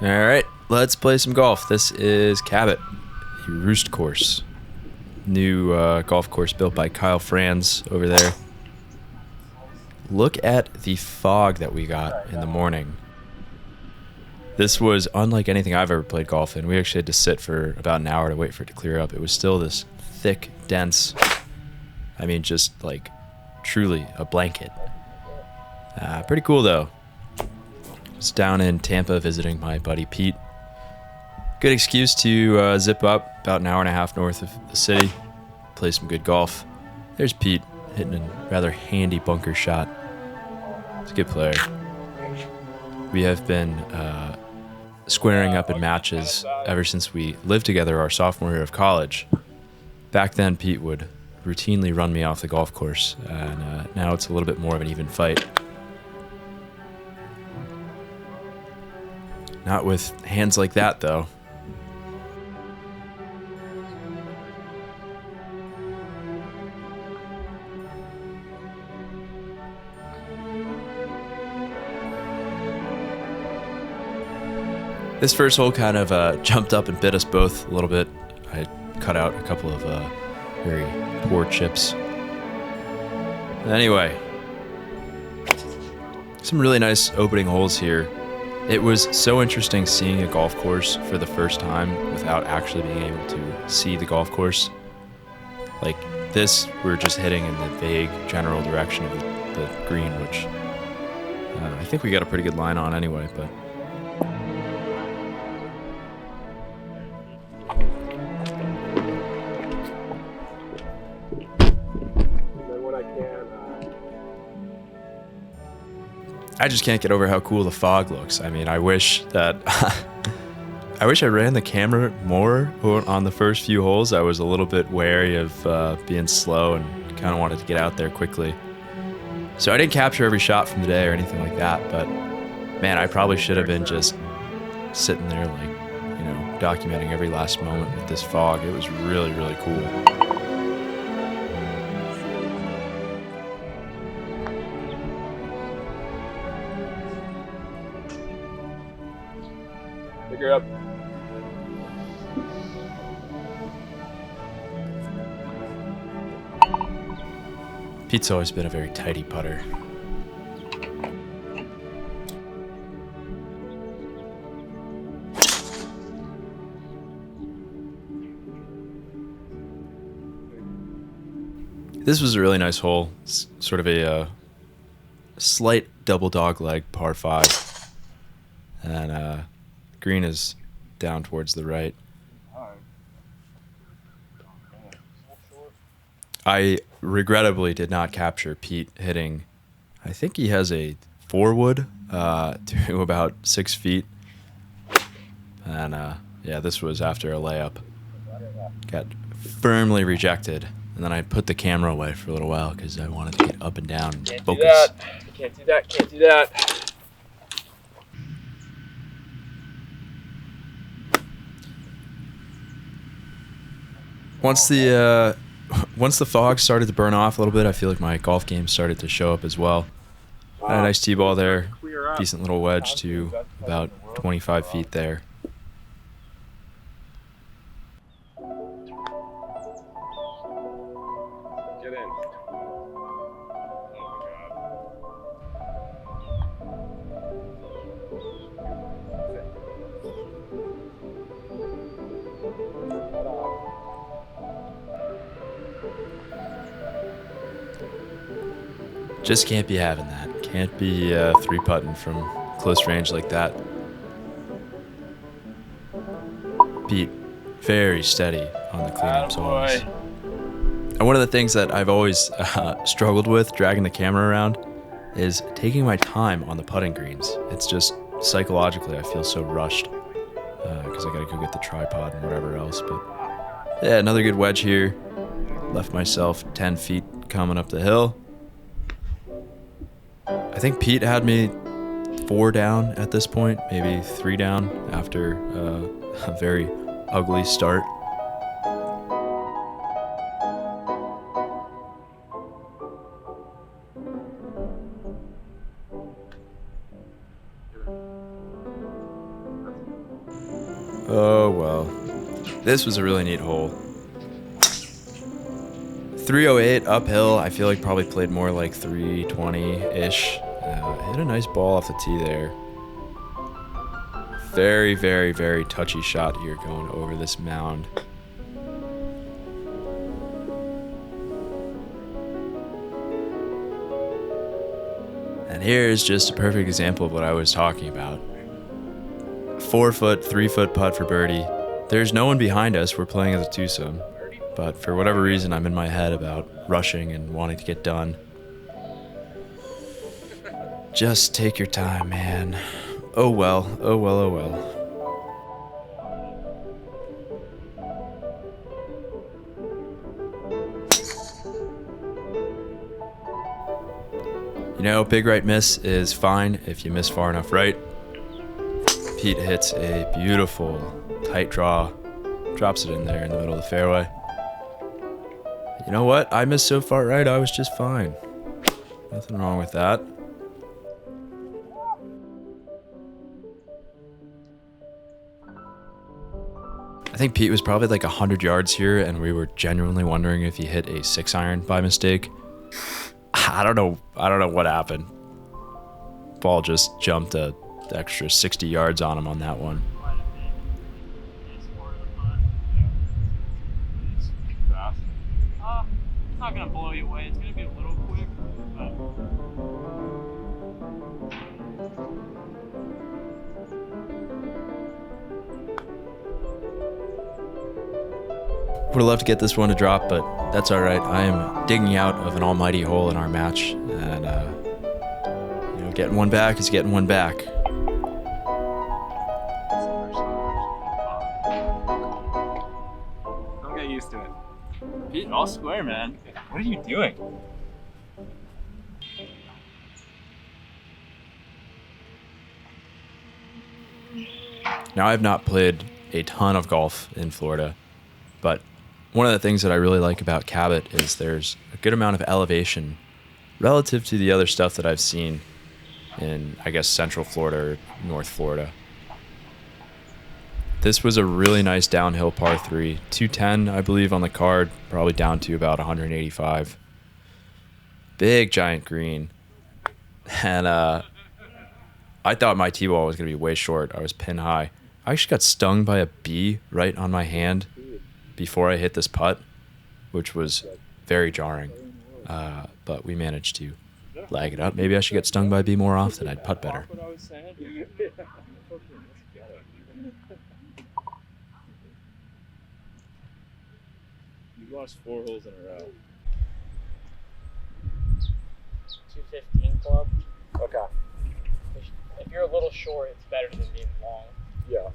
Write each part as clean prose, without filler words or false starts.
All right, let's play some golf. This is Cabot, a Roost Course. New golf course built by Kyle Franz over there. Look at the fog that we got in the morning. This was unlike anything I've ever played golf in. We actually had to sit for about an hour to wait for it to clear up. It was still this thick, dense, I mean, just like truly a blanket. Pretty cool though. I was down in Tampa visiting my buddy Pete. Good excuse to zip up about an hour and a half north of the city, play some good golf. There's Pete hitting a rather handy bunker shot. He's a good player. We have been squaring up in matches ever since we lived together our sophomore year of college. Back then, Pete would routinely run me off the golf course, and now it's a little bit more of an even fight. Not with hands like that, though. This first hole kind of jumped up and bit us both a little bit. I cut out a couple of very poor chips. Anyway, some really nice opening holes here. It was so interesting seeing a golf course for the first time without actually being able to see the golf course. Like this, we're just hitting in the vague general direction of the green, which I think we got a pretty good line on anyway, but I just can't get over how cool the fog looks. I mean, I wish that I ran the camera more on the first few holes. I was a little bit wary of being slow and kind of wanted to get out there quickly. So I didn't capture every shot from the day or anything like that, but man, I probably should have been just sitting there like, you know, documenting every last moment with this fog. It was really, really cool. Pick her up. Pete's always been a very tidy putter. This was a really nice hole. It's sort of a slight double dog leg par 5. And green is down towards the right. I regrettably did not capture Pete hitting. I think he has a 4-wood to about 6 feet. And yeah, this was after a layup. Got firmly rejected. And then I put the camera away for a little while because I wanted to get up and down and focus. Can't do that. Can't do that. Once the fog started to burn off a little bit, I feel like my golf game started to show up as well. I had a nice tee ball there, decent little wedge to about 25 feet there. Get in. Just can't be having that. Can't be 3-putting from close range like that. Pete, very steady on the cleanups always. And one of the things that I've always struggled with dragging the camera around is taking my time on the putting greens. It's just psychologically I feel so rushed because I gotta go get the tripod and whatever else. But yeah, another good wedge here. Left myself 10 feet coming up the hill. I think Pete had me 4 down at this point, maybe 3 down after a very ugly start. Oh well. This was a really neat hole. 308 uphill. I feel like probably played more like 320-ish. Hit a nice ball off the tee there. Very, very, very touchy shot here going over this mound. And here's just a perfect example of what I was talking about. 4-foot, 3-foot putt for birdie. There's no one behind us. We're playing as a twosome. But for whatever reason, I'm in my head about rushing and wanting to get done. Just take your time, man. Oh well, oh well, oh well. You know, big right miss is fine if you miss far enough right. Pete hits a beautiful tight draw, drops it in there in the middle of the fairway. You know what? I missed so far right, I was just fine. Nothing wrong with that. I think Pete was probably like 100 yards here, and we were genuinely wondering if he hit a 6-iron by mistake. I don't know what happened. Ball just jumped an extra 60 yards on him on that one. It's not gonna blow you away. It's gonna be a little quick, but Would have loved to get this one to drop, but that's all right. I am digging out of an almighty hole in our match, and you know, getting one back is getting one back. don't get used to it. Pete, all square, man. What are you doing? Now, I've not played a ton of golf in Florida, but one of the things that I really like about Cabot is there's a good amount of elevation relative to the other stuff that I've seen in, I guess, Central Florida or North Florida. This was a really nice downhill par 3. 210, I believe, on the card, probably down to about 185. Big, giant green. And I thought my tee ball was going to be way short. I was pin high. I actually got stung by a bee right on my hand before I hit this putt, which was very jarring. But we managed to lag it up. Maybe I should get stung by a bee more often. I'd putt better. What I was saying? You lost 4 holes in a row. 215 club. Okay. If you're a little short, it's better than being long. Yeah.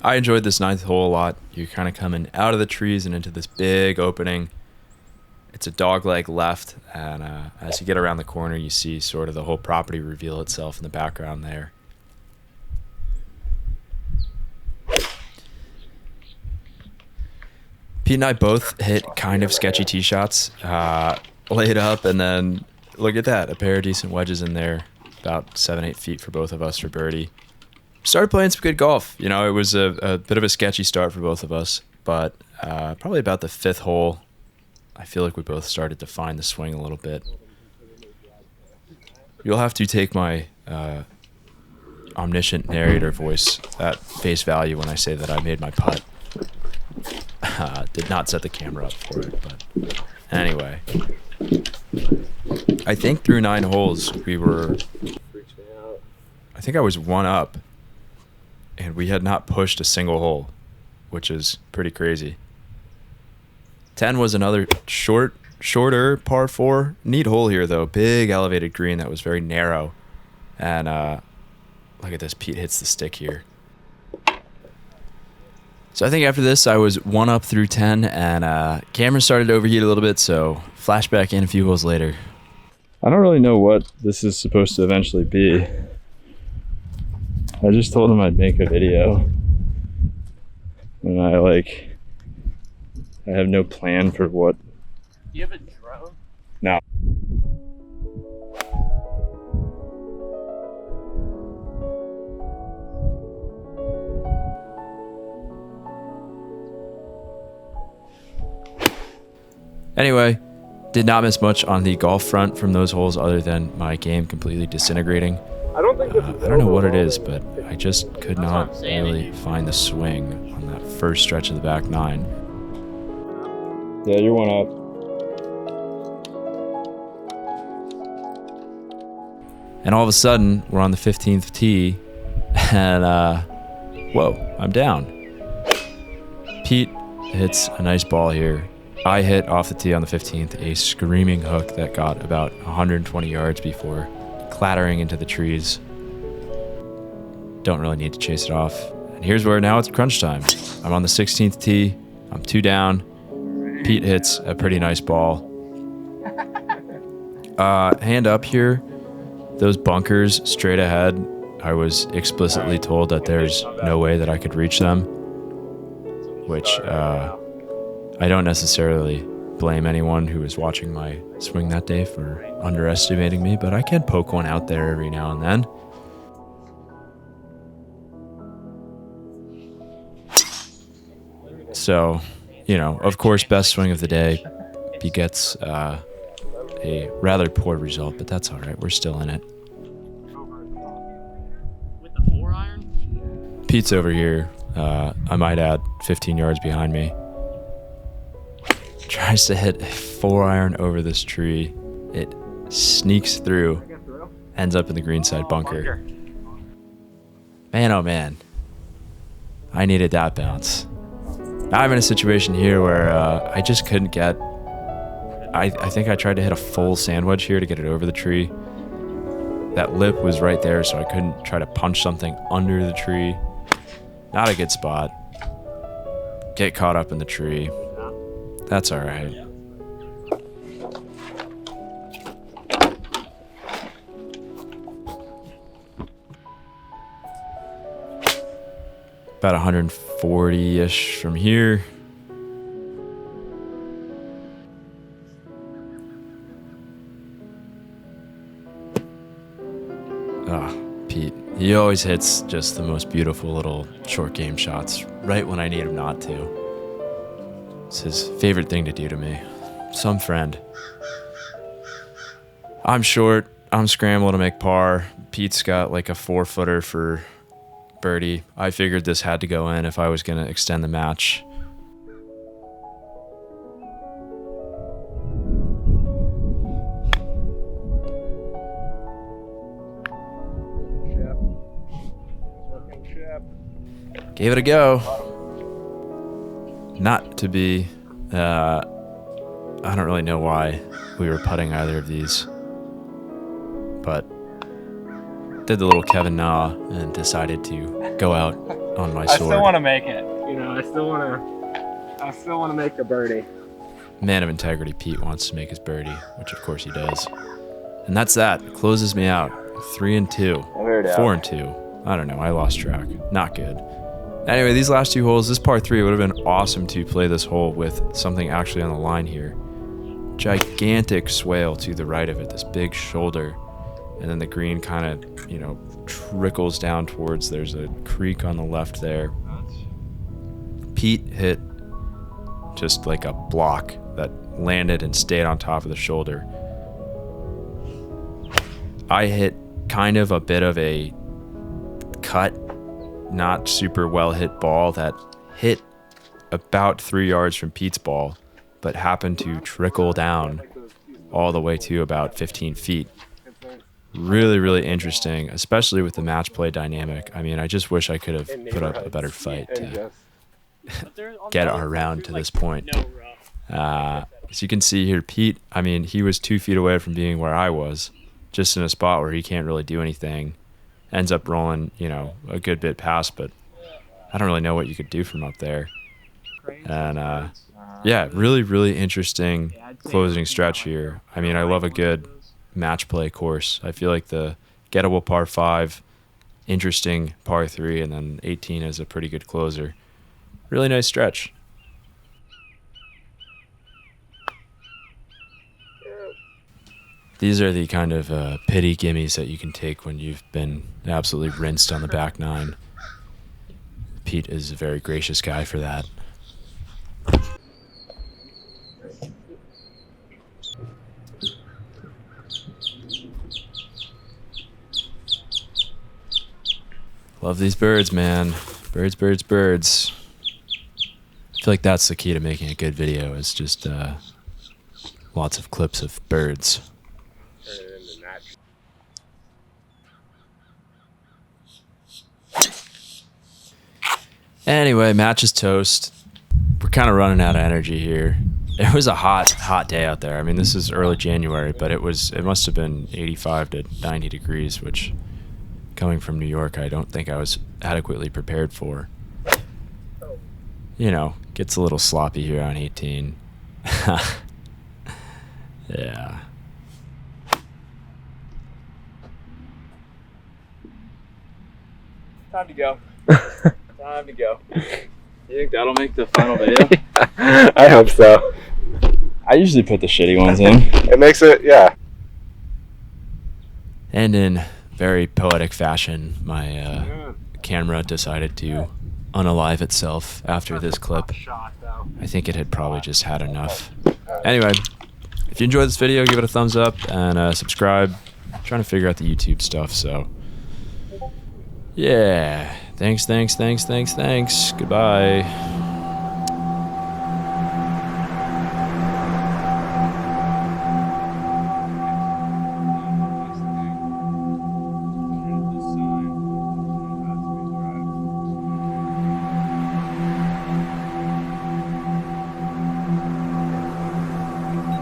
I enjoyed this 9th hole a lot. You're kind of coming out of the trees and into this big opening. It's a dogleg left, and as you get around the corner, you see sort of the whole property reveal itself in the background there. Pete and I both hit kind of sketchy tee shots, laid up, and then look at that, a pair of decent wedges in there, about 7-8 feet for both of us for birdie. Started playing some good golf. You know, it was a bit of a sketchy start for both of us, but probably about the 5th hole, I feel like we both started to find the swing a little bit. You'll have to take my omniscient narrator voice at face value when I say that I made my putt. Did not set the camera up for it, but anyway. I think through 9 holes, we were... I think I was 1 up, and we had not pushed a single hole, which is pretty crazy. 10 was another shorter par 4. Neat hole here, though. Big elevated green that was very narrow. And look at this. Pete hits the stick here. So I think after this, I was 1 up through 10, and camera started to overheat a little bit, so flashback in a few holes later. I don't really know what this is supposed to eventually be. I just told him I'd make a video. And I have no plan for what. Do you have a drone? No. Anyway, did not miss much on the golf front from those holes other than my game completely disintegrating. I don't think this is I don't know what it is, but I just could not really find the swing on that first stretch of the back nine. Yeah, you're one up. And all of a sudden, we're on the 15th tee, and whoa, I'm down. Pete hits a nice ball here. I hit off the tee on the 15th a screaming hook that got about 120 yards before clattering into the trees. Don't really need to chase it off. And here's where now it's crunch time. I'm on the 16th tee. I'm 2 down. Pete hits a pretty nice ball. Hand up here. Those bunkers straight ahead, I was explicitly told that there's no way that I could reach them, which I don't necessarily blame anyone who was watching my swing that day for underestimating me, but I can poke one out there every now and then. So, you know, of course, best swing of the day begets a rather poor result, but that's all right. We're still in it. With the 4-iron? Pete's over here. I might add 15 yards behind me. Tries to hit a 4-iron over this tree. It sneaks through, ends up in the greenside bunker. Man, oh man. I needed that bounce. Now I'm in a situation here where I just couldn't get... I think I tried to hit a full sand wedge here to get it over the tree. That lip was right there, so I couldn't try to punch something under the tree. Not a good spot. Get caught up in the tree. That's all right. About 140-ish from here. Pete. He always hits just the most beautiful little short game shots right when I need him not to. It's his favorite thing to do to me. Some friend. I'm short. I'm scrambling to make par. Pete's got like a 4-footer for birdie. I figured this had to go in if I was going to extend the match. Gave it a go. Not to be, I don't really know why we were putting either of these, but did the little Kevin Na and decided to go out on my sword. I still want to make it. You know, I still want to make a birdie. Man of integrity, Pete wants to make his birdie, which of course he does. And that's that. It closes me out. 3-2. 4-2. I don't know. I lost track. Not good. Anyway, these last 2 holes, this par 3 would have been awesome to play this hole with something actually on the line here. Gigantic swale to the right of it, this big shoulder. And then the green kind of, you know, trickles down towards, there's a creek on the left there. Pete hit just like a block that landed and stayed on top of the shoulder. I hit kind of a bit of a cut, not super well hit ball that hit about 3 yards from Pete's ball, but happened to trickle down all the way to about 15 feet. Really, really interesting, especially with the match play dynamic. I mean, I just wish I could have put up a better fight to get our round to this point. As you can see here, Pete, I mean, he was 2 feet away from being where I was, just in a spot where he can't really do anything. Ends up rolling, you know, a good bit past, but I don't really know what you could do from up there. And yeah, really, really interesting closing stretch here. I mean, I love a good match play course. I feel like the gettable par 5, interesting par 3, and then 18 is a pretty good closer. Really nice stretch. These are the kind of pity gimmies that you can take when you've been absolutely rinsed on the back nine. Pete is a very gracious guy for that. Love these birds, man. Birds, birds, birds. I feel like that's the key to making a good video, is just lots of clips of birds. Turn it into natural. Anyway, match is toast. We're kind of running out of energy here. It was a hot day out there. I mean, this is early January, but it must have been 85 to 90 degrees, which, coming from New York, I don't think I was adequately prepared for. You know, gets a little sloppy here on 18. Yeah. Time to go. Time to go. You think that'll make the final video? I hope so. I usually put the shitty ones in. It makes it, yeah. And in very poetic fashion, my camera decided to unalive itself after this clip. I think it had probably just had enough. Anyway, if you enjoyed this video, give it a thumbs up and subscribe. I'm trying to figure out the YouTube stuff, so yeah. Thanks. Goodbye.